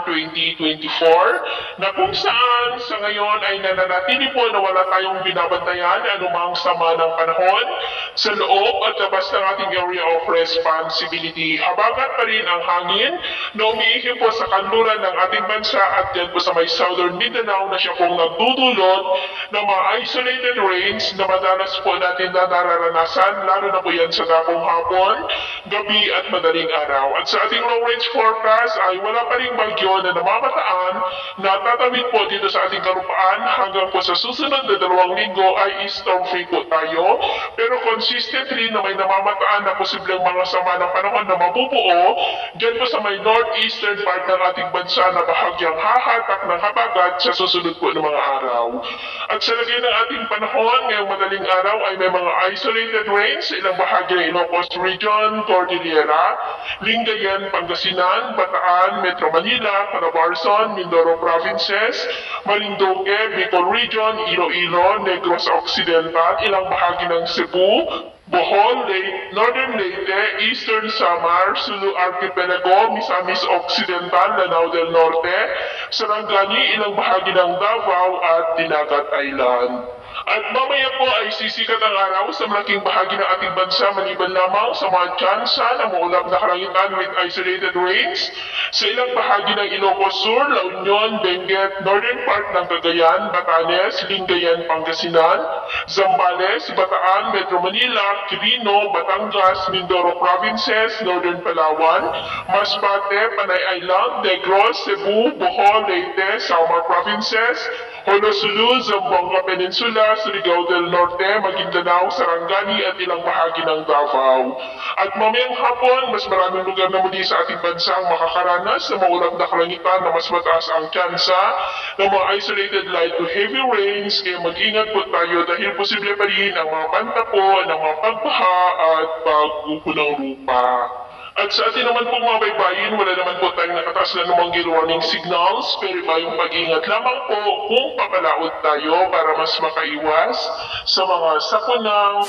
2024 na kung saan sa ngayon ay nananatili po na wala tayong binabantayan anumang sama ng panahon sa loob at labas ng ating area of responsibility. Habagat pa rin ang hangin na umiihip po sa kanluran ng ating bansa at yan po sa may Southern Mindanao na siya pong nagdudulot ng mga isolated rains na madalas po natin na nararanasan, lalo na po yan sa dapong hapon, gabi at madaling araw. At sa ating long range forecast ay wala pa ring bagyo na namamataan na tatawid po dito sa ating karupaan hanggang po sa susunod na 2 linggo ay storm free po tayo. Pero consistently na may namamataan na posibleng mga sama ng panahon na mabubuo dyan po sa may northeastern part ng ating bansa na bahagyang hahatak ng habagat sa susunod po ng mga araw. At sa lagay ng ating panahon ngayong madaling araw ay may mga isolated rains sa ilang bahagi ng Ilocos Region, Cordillera, Lingayen, Pangasinan, Bataan, Metro Manila, Calabarzon, Mindoro Provinces, Marinduque, Bicol Region, Iloilo, Negros Occidental, ilang bahagi ng Cebu, Bohol, Northern Leyte, Eastern Samar, Sulu Archipelago, Misamis Occidental, Lanao del Norte, Sarangani, ilang bahagi ng Davao at Dinagat Island. At mamaya po ay sisikat ang araw sa malaking bahagi ng ating bansa maliban lamang sa mga tsansa na maulap na kalangitan with isolated rains sa ilang bahagi ng Ilocos Sur, La Union, Benguet, northern part ng Cagayan, Batanes, Lingayen, Pangasinan, Zambales, Bataan, Metro Manila, Quirino, Batangas, Mindoro Provinces, Northern Palawan, Masbate, Panay Island, Negros, Cebu, Bohol, Leyte, Samar Provinces, Honolulu, Zamboanga Peninsula, Surigao del Norte, Maguindanao, Sarangani at ilang bahagi ng Davao. At mamayang hapon, mas maraming lugar na muli sa ating bansa ang makakaranas na maulap na kalangitan na mas mataas ang tsansa ng mga isolated light to heavy rains. Kaya mag-ingat po tayo dahil posible pa rin ang mga panta po ng mga pagbaha at pagguho ng lupa. At sa atin naman pong mga baybayin, wala naman po tayong nakatas na namang warning signals, pero iba yung pag-ingat lamang po kung papalaot tayo para mas makaiwas sa mga sakunang